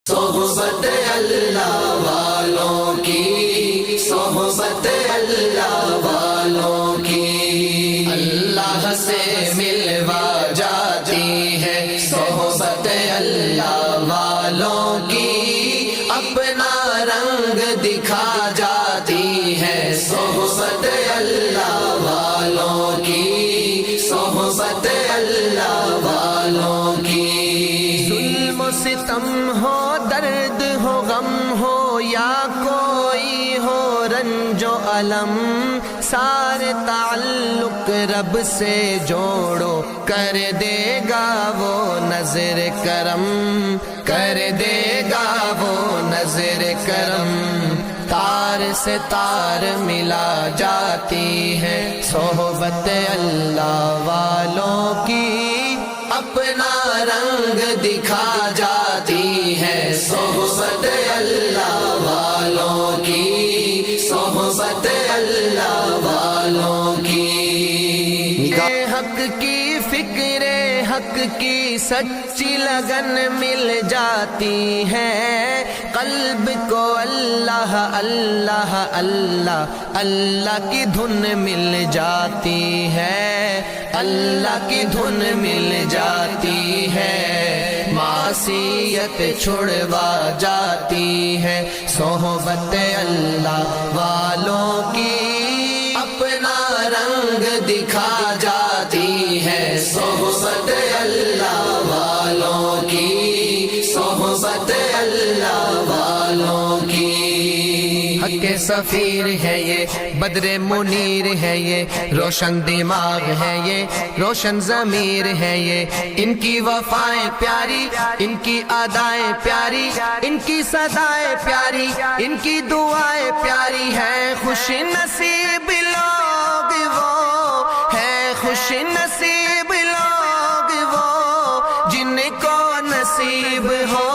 صحبت اللہ والوں کی، صحبت اللہ والوں کی، اللہ سے ملوا جاتی ہے صحبت اللہ والوں کی، اپنا رنگ دکھا جاتی ہے صحبت اللہ والوں کی، صحبت اللہ والوں کی۔ ظلم و ستم ہو، درد ہو، غم ہو، یا کوئی ہو رنج و الم، سارے تعلق رب سے جوڑو، کر دے گا وہ نظر کرم، کر دے گا وہ نظر کرم۔ تار سے تار ملا جاتی ہے صحبت اللہ والوں کی، اپنا رنگ دکھا جاتی ہے صحبت اللہ والوں کی، صحبت اللہ والوں کی۔ حق کی فکر حق کی سچی لگن مل جاتی ہے، قلب کو اللہ اللہ اللہ اللہ کی دھن مل جاتی ہے، اللہ کی دھن مل جاتی ہے، معصیت چھڑوا جاتی ہے صحبت اللہ والوں کی، اپنا رنگ دکھا جاتی ہے صحبت اللہ والوں کی، صحبت اللہ والوں کی۔ حق سفیر ہے یہ، بدر منیر ہے یہ، روشن دماغ ہے یہ، روشن ضمیر ہے یہ، ان کی وفائیں پیاری، ان کی ادائیں پیاری، ان کی صدائیں پیاری، ان کی دعائیں پیاری ہیں، خوش نصیب لوگ وہ ہیں، خوش نصیب لوگ وہ جن کو نصیب ہو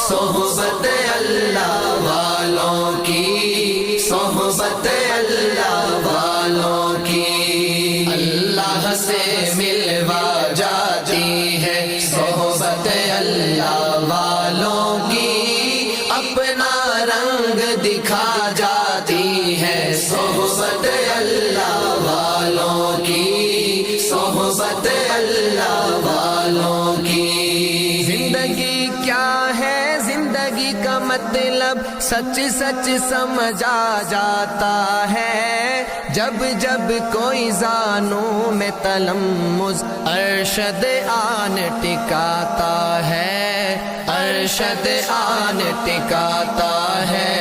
صحبت اللہ والوں کی، صحبت اللہ والوں کی، اللہ سے ملوا جاتی ہے صحبت اللہ والوں کی، اپنا رنگ دکھا جاتی ہے صحبت اللہ والوں کی، صحبت اللہ والوں کی۔ زندگی کیا ہے، زندگی کا مطلب سچ سچ سمجھا جاتا ہے، جب جب کوئی زانوں میں تلمذ ارشد آن ٹکاتا ہے، ارشد آن ٹکاتا ہے،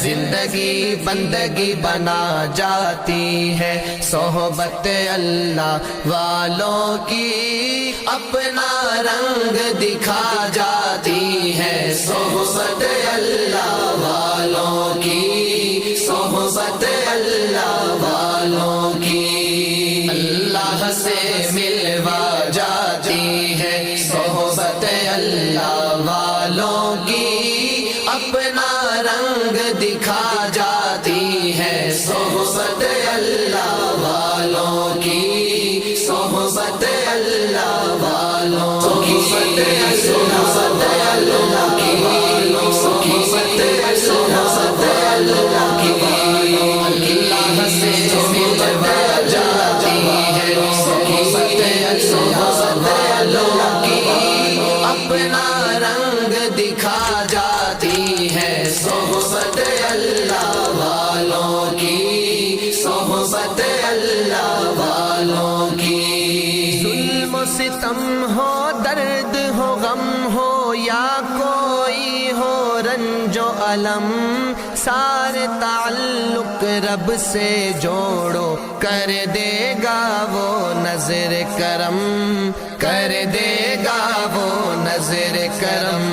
زندگی بندگی بنا جاتی ہے صحبت اللہ والوں کی، اپنا رنگ دکھا جاتی ہے صحبت اللہ والوں کی، صحبت اللہ والوں کی، اللہ سے ملوا جاتی ہے صحبت اللہ والوں کی، اپنا رنگ دکھا جاتی ہے صحبت اللہ والوں کی، صحبت اللہ والوں کی، صحبت اللہ کی، صحبت اللہ کی، اللہ سے ملوا جاتی ہے صحبت اللہ والوں کی، اپنا رنگ دکھا جاتی ہے صحبت اللہ والوں کی، صحبت اللہ والوں کی۔ ظلم و ستم ہو، درد ہو، غم ہو، یا کوئی ہو رنج و الم، سارے تعلق رب سے جوڑو، کر دے گا وہ نظر کرم، کر دے گا وہ نظر کرم۔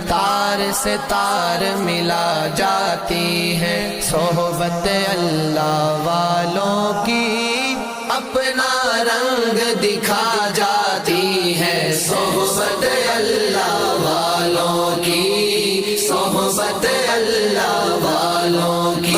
تار سے تار ملا جاتی ہے صحبت اللہ والوں کی، اپنا رنگ دکھا جاتی ہے صحبت اللہ والوں کی، صحبت اللہ والوں کی۔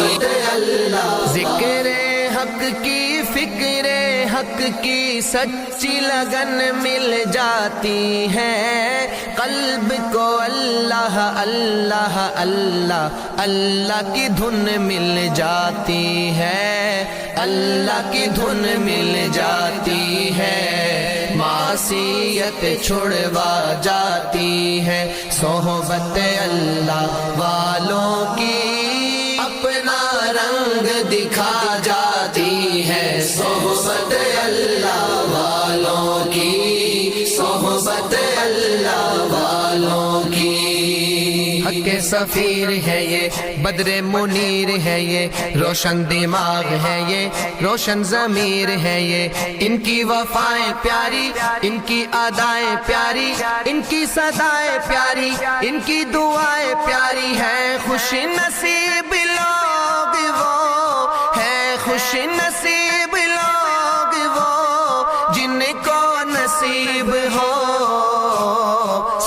ذکر حق کی فکر حق کی سچی لگن مل جاتی ہے، قلب کو اللہ اللہ اللہ اللہ کی دھن مل جاتی ہے، اللہ کی دھن مل جاتی ہے، معصیت چھڑوا جاتی ہے، صحبت اللہ والوں کی اپنا رنگ دکھا جاتی ہے، صحبت اللہ والوں کی، صحبت اللہ والوں کی۔ حق کے سفیر ہے یہ، بدر منیر ہے یہ، روشن دماغ ہے یہ، روشن ضمیر ہے یہ، ان کی وفائیں پیاری، ان کی ادائیں پیاری، ان کی صدائیں پیاری، ان کی دعائیں پیاری ہے، خوش نصیب لوگ وہ ہے، خوش نصیب لوگ وہ جن کو نصیب ہو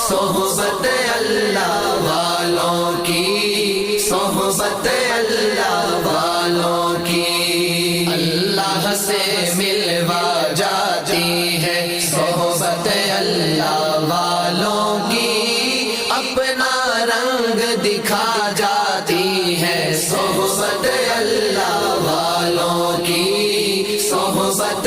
صحبت اللہ والوں کی، صحبت اللہ والوں کی، اللہ سے ملوا جاتی ہے، صحبت اللہ والوں کی اپنا رنگ دکھا جاتی ہے، صحبت اللہ والوں کی، صحبت